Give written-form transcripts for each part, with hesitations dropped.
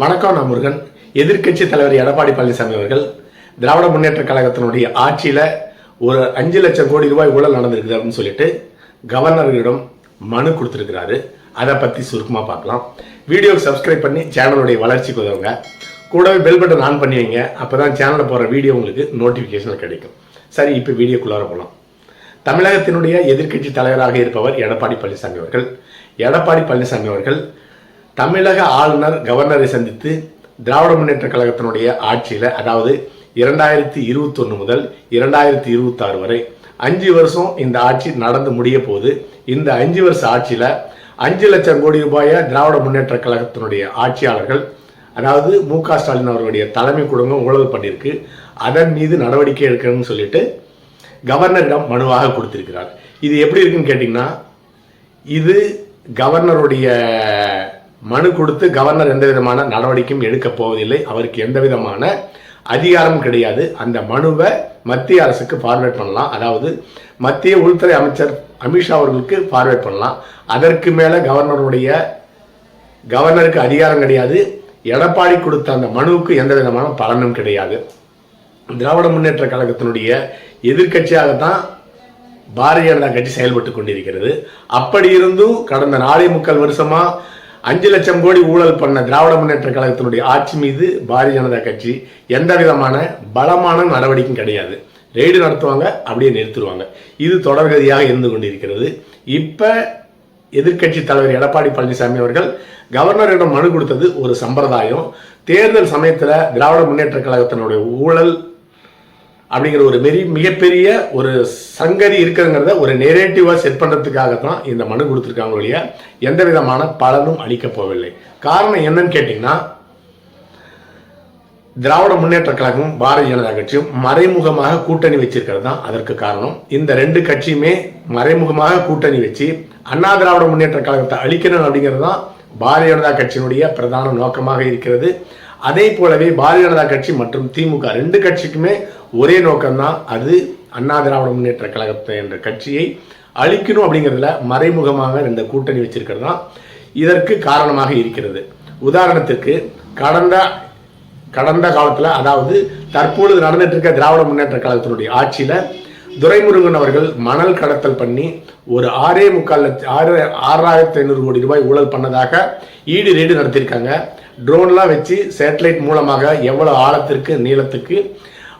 வணக்கம். நான் முருகன். எதிர்க்கட்சி தலைவர் எடப்பாடி பழனிசாமி அவர்கள் திராவிட முன்னேற்ற கழகத்தினுடைய ஆட்சியில் ஒரு 5 லட்சம் கோடி ரூபாய் ஊழல் நடந்திருக்குது அப்படின்னு சொல்லிட்டு கவர்னர்களிடம் மனு கொடுத்துருக்கிறாரு. அதை பற்றி சுருக்கமாக பார்க்கலாம். வீடியோக்கு சப்ஸ்கிரைப் பண்ணி சேனலுடைய வளர்ச்சிக்கு உதவுங்க. கூடவே பெல் பட்டன் ஆன் பண்ணி வைங்க. அப்போ தான் சேனலில் போகிற வீடியோ உங்களுக்கு நோட்டிஃபிகேஷன் கிடைக்கும். சரி, இப்போ வீடியோக்குள்ளார போகலாம். தமிழகத்தினுடைய எதிர்க்கட்சி தலைவராக இருப்பவர் எடப்பாடி பழனிசாமி அவர்கள். எடப்பாடி பழனிசாமி அவர்கள் தமிழக ஆளுநர் கவர்னரை சந்தித்து திராவிட முன்னேற்ற கழகத்தினுடைய ஆட்சியில், அதாவது 2021 முதல் 2026 வரை 5 வருஷம் இந்த ஆட்சி நடந்து முடிய போது, இந்த 5 வருஷ ஆட்சியில் 5 லட்சம் கோடி ரூபாயை திராவிட முன்னேற்ற கழகத்தினுடைய ஆட்சியாளர்கள், அதாவது மு.க. ஸ்டாலின் அவர்களுடைய தலைமை குடும்பம் ஊழல் பண்ணியிருக்கு, அதன் மீது நடவடிக்கை எடுக்கணும்னு சொல்லிட்டு கவர்னரிடம் மனுவாக கொடுத்திருக்கிறார். இது எப்படி இருக்குன்னு கேட்டிங்கன்னா, இது கவர்னருடைய மனு கொடுத்து கவர்னர் எந்த விதமான நடவடிக்கையும் எடுக்க போவதில்லை. அவருக்கு எந்த விதமான அதிகாரமும் கிடையாது. அந்த மனுவை மத்திய அரசுக்கு ஃபார்வேர்ட் பண்ணலாம். அதாவது மத்திய உள்துறை அமைச்சர் அமித்ஷா அவர்களுக்கு ஃபார்வேர்ட் பண்ணலாம். அதற்கு மேலே கவர்னருக்கு அதிகாரம் கிடையாது. எடப்பாடி கொடுத்த அந்த மனுவுக்கு எந்த விதமான பலனும் கிடையாது. திராவிட முன்னேற்ற கழகத்தினுடைய எதிர்க்கட்சியாகத்தான் பாரதிய ஜனதா கட்சி செயல்பட்டு கொண்டிருக்கிறது. அப்படி இருந்தும் கடந்த 4.25 வருஷமா 5 லட்சம் கோடி ஊழல் பண்ண திராவிட முன்னேற்ற கழகத்தினுடைய ஆட்சி மீது பாரதிய ஜனதா கட்சி எந்த விதமான பலமான நடவடிக்கையும் கிடையாது. ரெய்டு நடத்துவாங்க, அப்படியே நிறுத்துருவாங்க. இது தொடர்கதியாக இருந்து கொண்டிருக்கிறது. இப்ப எதிர்க்கட்சி தலைவர் எடப்பாடி பழனிசாமி அவர்கள் கவர்னரிடம் மனு கொடுத்தது ஒரு சம்பிரதாயம். தேர்தல் சமயத்தில் திராவிட முன்னேற்ற கழகத்தினுடைய ஊழல் அப்படிங்கிற ஒரு மிகப்பெரிய ஒரு சங்கதி இருக்குங்கிறத ஒரு நெரேட்டிவா செட் பண்றதுக்காக தான் இந்த மனு கொடுத்துருக்காங்க ஒழிய எந்த விதமான பலனும் அளிக்க போவதில்லை. காரணம் என்னன்னு கேட்டீங்கன்னா, திராவிட முன்னேற்ற கழகமும் பாரதிய ஜனதா கட்சியும் மறைமுகமாக கூட்டணி வச்சிருக்கிறது தான் அதற்கு காரணம். இந்த 2 கட்சியுமே மறைமுகமாக கூட்டணி வச்சு அண்ணா திராவிட முன்னேற்ற கழகத்தை அழிக்கணும் அப்படிங்கிறது தான் பாரதிய ஜனதா கட்சியினுடைய பிரதான நோக்கமாக இருக்கிறது. அதே போலவே பாரதிய ஜனதா கட்சி மற்றும் திமுக 2 கட்சிக்குமே ஒரே நோக்கம்தான். அது அண்ணா திராவிட முன்னேற்ற கழகத்தை என்ற கட்சியை அழிக்கணும் அப்படிங்கிறதுல மறைமுகமாக இந்த கூட்டணி வச்சிருக்கிறது தான் இதற்கு காரணமாக இருக்கிறது. உதாரணத்திற்கு கடந்த காலத்தில், அதாவது தற்பொழுது நடந்துட்டு இருக்க திராவிட முன்னேற்ற கழகத்தினுடைய ஆட்சியில் துரைமுருகன் அவர்கள் மணல் கடத்தல் பண்ணி ஒரு 6,500 கோடி ரூபாய் ஊழல் பண்ணதாக ஈடு ரெய்டு நடத்தியிருக்காங்க. ட்ரோன்லாம் வச்சு சேட்டலைட் மூலமாக எவ்வளவு ஆழத்திற்கு நீளத்துக்கு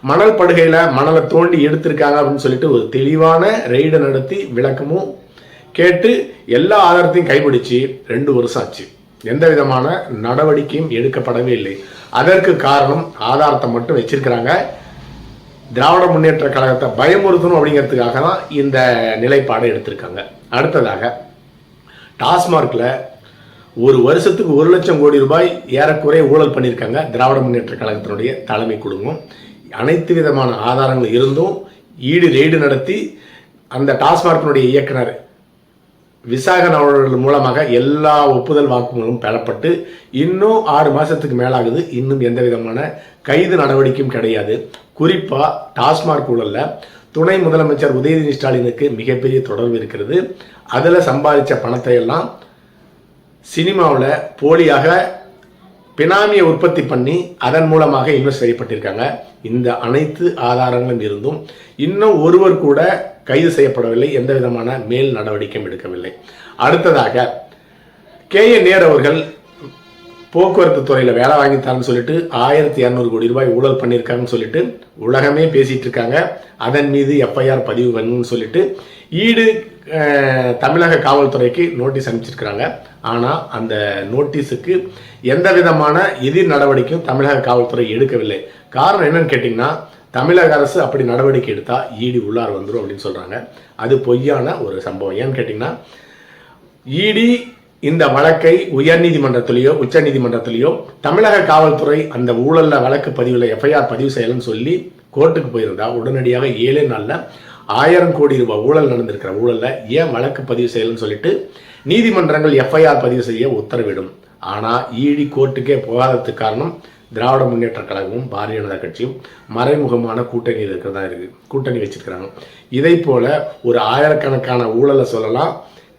மணல் படுகையில் மணலை தோண்டி எடுத்திருக்காங்க அப்படின்னு சொல்லிட்டு ஒரு தெளிவான ரெய்டை நடத்தி விளக்கமும் கேட்டு எல்லா ஆதாரத்தையும் கைப்பிடிச்சு 2 வருஷம் ஆச்சு. எந்த விதமான நடவடிக்கையும் எடுக்கப்படவே இல்லை. அதற்கு காரணம் ஆதாரத்தை மட்டும் வச்சிருக்கிறாங்க. திராவிட முன்னேற்ற கழகத்தை பயமுறுத்தணும் அப்படிங்கிறதுக்காக தான் இந்த நிலைப்பாடை எடுத்திருக்காங்க. அடுத்ததாக, டாஸ்மார்க்ல ஒரு வருஷத்துக்கு 1 லட்சம் கோடி ரூபாய் ஏறக்குறைய ஊழல் பண்ணியிருக்காங்க திராவிட முன்னேற்ற கழகத்தினுடைய தலைமை குடும்பம். அனைத்து விதமான ஆதாரங்கள் இருந்தும் ஈடு ரெய்டு நடத்தி அந்த டாஸ்மார்க்கினுடைய இயக்குனர் விசாகன் அவர்கள் மூலமாக எல்லா ஒப்புதல் வாக்குமூலமும் பெறப்பட்டு இன்னும் 6 மாசத்துக்கு மேலாகுது. இன்னும் எந்த விதமான கைது நடவடிக்கையும் கிடையாது. குறிப்பா டாஸ்மார்க் ஊழல்ல துணை முதலமைச்சர் உதயநிதி ஸ்டாலினுக்கு மிகப்பெரிய தொடர்பு இருக்கிறது. அதுல சம்பாதிச்ச பணத்தை எல்லாம் சினிமாவில் போலியாக பினாமியை உற்பத்தி பண்ணி அதன் மூலமாக இன்வெஸ்ட் செய்யப்பட்டிருக்காங்க. இந்த அனைத்து ஆதாரங்களும் இருந்தும் இன்னும் ஒருவர் கூட கைது செய்யப்படவில்லை. எந்த விதமான மேல் நடவடிக்கையும் எடுக்கவில்லை. அடுத்ததாக, KN நேரு அவர்கள் போக்குவரத்து துறையில் வேலை வாங்கித்தாருன்னு சொல்லிட்டு 1,200 கோடி ரூபாய் ஊழல் பண்ணியிருக்காங்கன்னு சொல்லிட்டு உலகமே பேசிட்டு இருக்காங்க. அதன் மீது FIR பதிவு பண்ணணும்னு சொல்லிட்டு ஈடு தமிழக காவல்துறைக்கு நோட்டீஸ் அனுப்பிச்சிருக்கிறாங்க. ஆனால் அந்த நோட்டீஸுக்கு எந்த விதமான எதிர் நடவடிக்கையும் தமிழக காவல்துறை எடுக்கவில்லை. காரணம் என்னன்னு கேட்டிங்கன்னா, தமிழக அரசு அப்படி நடவடிக்கை எடுத்தால் ஈடி உள்ளார வந்துடும் அப்படின்னு சொல்கிறாங்க. அது பொய்யான ஒரு சம்பவம். ஏன்னு கேட்டிங்கன்னா, ஈடி இந்த வழக்கை உயர்நீதிமன்றத்திலேயோ உச்ச நீதிமன்றத்திலேயோ தமிழக காவல்துறை அந்த ஊழலில் வழக்கு பதிவில் FIR பதிவு செய்யலன்னு சொல்லி கோர்ட்டுக்கு போயிருந்தா உடனடியாக 7 நாளில் 1000 கோடி ரூபாய் ஊழல் நடந்திருக்கிற ஊழல்ல ஏன் வழக்கு பதிவு செய்யலன்னு சொல்லிட்டு நீதிமன்றங்கள் FIR பதிவு செய்ய உத்தரவிடும். ஆனால் ஈடி கோர்ட்டுக்கே போகாததுக்கு காரணம் திராவிட முன்னேற்ற கழகமும் பாரதிய ஜனதா கட்சியும் மறைமுகமான கூட்டணி கூட்டணி வச்சிருக்கிறாங்க. இதை போல ஒரு ஆயிரக்கணக்கான ஊழலை சொல்லலாம்.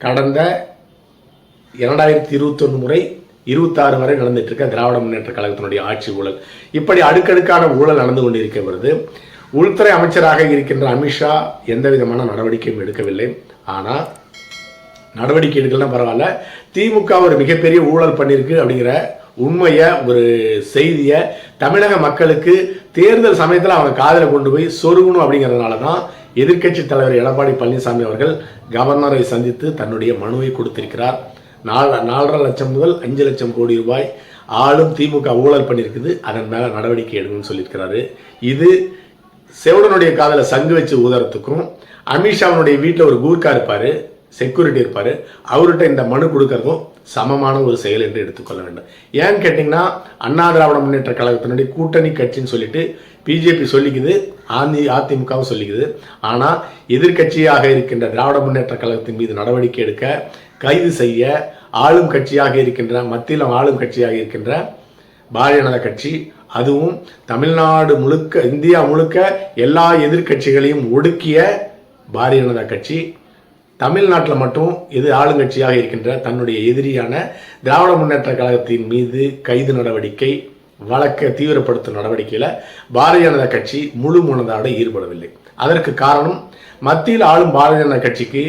கடந்த 2021 முறை 26 வரை நடந்துட்டு இருக்க திராவிட முன்னேற்ற கழகத்தினுடைய ஆட்சி ஊழல். இப்படி அடுக்கடுக்கான ஊழல் நடந்து கொண்டிருக்கிறது. உள்துறை அமைச்சராக இருக்கின்ற அமித்ஷா எந்த விதமான நடவடிக்கையும் எடுக்கவில்லை. ஆனால் நடவடிக்கை எடுக்கலாம் பரவாயில்ல, திமுக ஒரு மிகப்பெரிய ஊழல் பண்ணியிருக்கு அப்படிங்கிற உண்மையை, ஒரு செய்தியை தமிழக மக்களுக்கு தேர்தல் சமயத்தில் அவங்க காதில் கொண்டு போய் சொருகணும் அப்படிங்கிறதுனால தான் எதிர்க்கட்சி தலைவர் எடப்பாடி பழனிசாமி அவர்கள் கவர்னரை சந்தித்து தன்னுடைய மனுவை கொடுத்திருக்கிறார். 4.5 லட்சம் முதல் 5 லட்சம் கோடி ரூபாய் ஆளும் திமுக ஊழல் பண்ணியிருக்குது, அதன் மேலே நடவடிக்கை எடுக்கணும்னு சொல்லியிருக்கிறாரு. இது செவடனுடைய காதில் சங்கு வச்சு ஊதறதுக்கும், அமித்ஷாவுடைய வீட்டில் ஒரு கூர்க்கா இருப்பார், செக்யூரிட்டி இருப்பார், அவர்கிட்ட இந்த மனு கொடுக்கறதும் சமமான ஒரு செயல் என்று எடுத்துக்கொள்ள வேண்டும். ஏன்னு கேட்டிங்கன்னா, அண்ணா திராவிட முன்னேற்ற கழகத்தினுடைய கூட்டணி கட்சின்னு சொல்லிட்டு பிஜேபி சொல்லிக்குது, அதிமுகவும் சொல்லிக்குது. ஆனால் எதிர்கட்சியாக இருக்கின்ற திராவிட முன்னேற்ற கழகத்தின் மீது நடவடிக்கை எடுக்க, கைது செய்ய ஆளும் கட்சியாக இருக்கின்ற, மத்தியில் ஆளும் கட்சியாக இருக்கின்ற பாரதிய ஜனதா கட்சி, அதுவும் தமிழ்நாடு முழுக்க, இந்தியா முழுக்க எல்லா எதிர்கட்சிகளையும் ஒடுக்கிய பாரதிய ஜனதா கட்சி தமிழ்நாட்டில் மட்டும் எது ஆளுங்கட்சியாக இருக்கின்ற தன்னுடைய எதிரியான திராவிட முன்னேற்ற கழகத்தின் மீது கைது நடவடிக்கை, வழக்கை தீவிரப்படுத்தும் நடவடிக்கையில் பாரதிய ஜனதா கட்சி முழு மனதோடு ஈடுபடவில்லை. அதற்கு காரணம், மத்தியில் ஆளும் பாரதிய ஜனதா கட்சிக்கு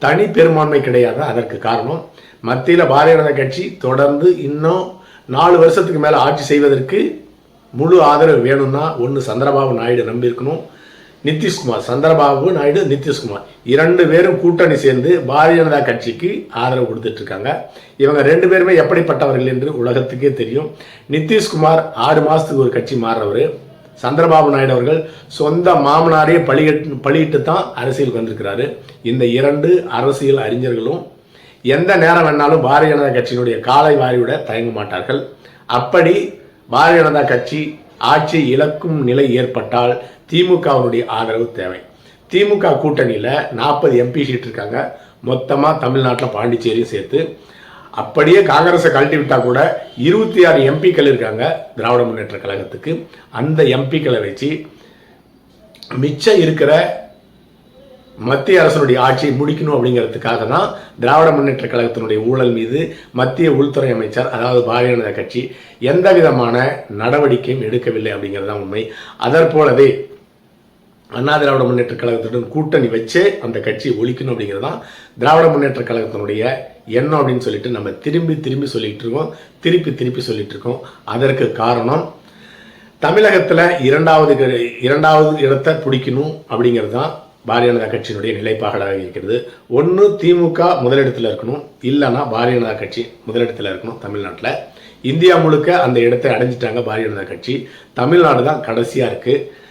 தனி பெரும்பான்மை கிடையாது. அதற்கு காரணம், மத்தியில் பாரதிய ஜனதா கட்சி தொடர்ந்து இன்னும் 4 வருஷத்துக்கு மேலே ஆட்சி செய்வதற்கு முழு ஆதரவு வேணும்னா, ஒன்று சந்திரபாபு நாயுடு நம்பியிருக்கணும், நிதிஷ்குமார், சந்திரபாபு நாயுடு நிதிஷ்குமார் 2 பேரும் கூட்டணி சேர்ந்து பாரதிய ஜனதா கட்சிக்கு ஆதரவு கொடுத்துட்டு இருக்காங்க. இவங்க 2 பேருமே எப்படிப்பட்டவர்கள் என்று உலகத்துக்கே தெரியும். நிதிஷ்குமார் 6 மாதத்துக்கு ஒரு கட்சி மாறுறவர். சந்திரபாபு நாயுடு அவர்கள் சொந்த மாமனாரே பலியிட்டு தான் அரசியலுக்கு வந்திருக்கிறாரு. இந்த 2 அரசியல் அறிஞர்களும் எந்த நேரம் வேணாலும் பாரதிய ஜனதா கட்சியினுடைய காலை வாரிவிட தயங்க மாட்டார்கள். அப்படி பாரதிய ஜனதா கட்சி ஆட்சி இழக்கும் நிலை ஏற்பட்டால் திமுகவினுடைய ஆதரவு தேவை. திமுக கூட்டணியில் 40 MP சீட் இருக்காங்க, மொத்தமாக தமிழ்நாட்டில் பாண்டிச்சேரியும் சேர்த்து. அப்படியே காங்கிரஸை கழட்டி விட்டா கூட 26 MPக்கள் இருக்காங்க திராவிட முன்னேற்ற கழகத்துக்கு. அந்த MPக்களை வச்சு மிச்சம் இருக்கிற மத்திய அரசனுடைய ஆட்சியை முடிக்கணும் அப்படிங்கிறதுக்காக தான் திராவிட முன்னேற்ற கழகத்தினுடைய ஊழல் மீது மத்திய உள்துறை அமைச்சர், அதாவது பாரதிய ஜனதா கட்சி எந்த விதமான நடவடிக்கையும் எடுக்கவில்லை அப்படிங்கிறது தான் உண்மை. அதற்போலவே அண்ணா திராவிட முன்னேற்ற கழகத்துடன் கூட்டணி வச்சே அந்த கட்சியை ஒழிக்கணும் அப்படிங்கிறது தான் திராவிட முன்னேற்ற கழகத்தினுடைய எண்ணம் அப்படின்னு சொல்லிட்டு நம்ம திரும்பி சொல்லிட்டு இருக்கோம், திருப்பி சொல்லிட்டு இருக்கோம். அதற்கு காரணம், தமிழகத்தில் இரண்டாவது இடத்தை பிடிக்கணும் அப்படிங்கிறது தான் பாரதிய ஜனதா கட்சியினுடைய நிலைப்பாடாக இருக்கிறது. ஒன்று திமுக முதலிடத்தில் இருக்கணும், இல்லைன்னா பாரதிய ஜனதா கட்சி முதலிடத்தில் இருக்கணும். தமிழ்நாட்டில் இந்தியா முழுக்க அந்த இடத்தை அடைஞ்சிட்டாங்க பாரதிய ஜனதா கட்சி. தமிழ்நாடு தான் கடைசியாக இருக்குது.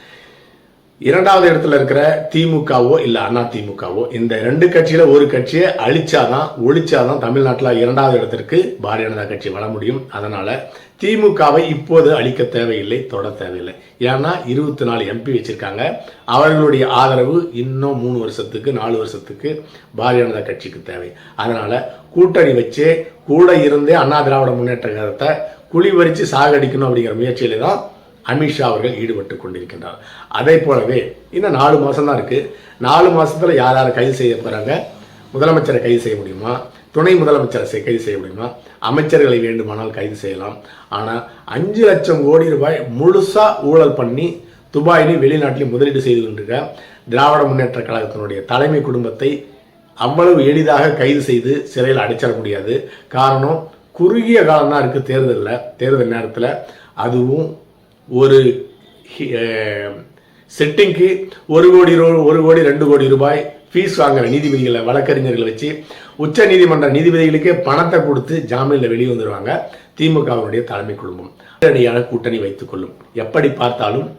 2வது இடத்துல இருக்கிற திமுகவோ இல்லை அண்ணா திமுகவோ, இந்த 2 கட்சியில் ஒரு கட்சியை ஒழிச்சாதான் தமிழ்நாட்டில் 2வது இடத்திற்கு பாரதிய ஜனதா கட்சி வர முடியும். அதனால திமுகவை இப்போது அழிக்க தேவையில்லை, தொட தேவையில்லை. ஏன்னா 24 MP வச்சிருக்காங்க. அவர்களுடைய ஆதரவு இன்னும் 3 வருஷத்துக்கு 4 வருஷத்துக்கு பாரதிய ஜனதா கட்சிக்கு தேவை. அதனால கூட்டணி வச்சே கூட இருந்தே அண்ணா திராவிட முன்னேற்ற கழகத்தை குழி பறித்து சாகடிக்கணும் அப்படிங்கிற முயற்சியில தான் அமித்ஷா அவர்கள் ஈடுபட்டு கொண்டிருக்கின்றார். அதே போலவே இன்னும் 4 மாதம் தான் இருக்குது. 4 மாதத்தில் யார் கைது செய்ய போகிறாங்க? முதலமைச்சரை கைது செய்ய முடியுமா? துணை முதலமைச்சரை கைது செய்ய முடியுமா? அமைச்சர்களை வேண்டுமானால் கைது செய்யலாம். ஆனால் 5 லட்சம் கோடி ரூபாய் முழுசாக ஊழல் பண்ணி துபாயிலையும் வெளிநாட்டிலையும் முதலீடு செய்து கொண்டிருக்க திராவிட முன்னேற்ற கழகத்தினுடைய தலைமை குடும்பத்தை அவ்வளவு எளிதாக கைது செய்து சிறையில் அடைச்சிட முடியாது. காரணம், குறுகிய காலம் தான் இருக்குது தேர்தல் நேரத்தில். அதுவும் ஒரு செட்டிங்க்கு 1 கோடி 2 கோடி ரூபாய் ஃபீஸ் வாங்குற நீதிபதிகளை, வழக்கறிஞர்களை வச்சு உச்ச நீதிமன்ற நீதிபதிகளுக்கே பணத்தை கொடுத்து ஜாமீனில் வெளியே வந்துடுவாங்க திமுகவினுடைய தலைமை குடும்பம். நேரடியான கூட்டணி வைத்துக் கொள்ளும். எப்படி பார்த்தாலும்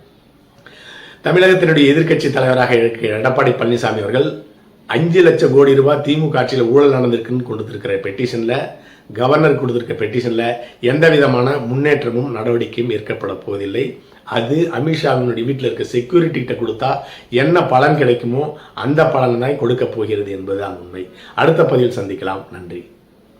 தமிழகத்தினுடைய எதிர்க்கட்சி தலைவராக இருக்கிற எடப்பாடி பழனிசாமி அவர்கள் 5 லட்சம் கோடி ரூபாய் திமுக ஆட்சியில் ஊழல் நடந்திருக்குன்னு கொடுத்திருக்கிற பெட்டிஷனில், கவர்னர் கொடுத்திருக்க பெட்டிஷனில் எந்த விதமான முன்னேற்றமும் நடவடிக்கையும் ஏற்கப்பட போவதில்லை. அது அமித்ஷாவினுடைய வீட்டில் இருக்க செக்யூரிட்டி கிட்ட கொடுத்தா என்ன பலன் கிடைக்குமோ அந்த பலன் தான் கொடுக்க போகிறது என்பதுதான் உண்மை. அடுத்த பதிவில் சந்திக்கலாம். நன்றி.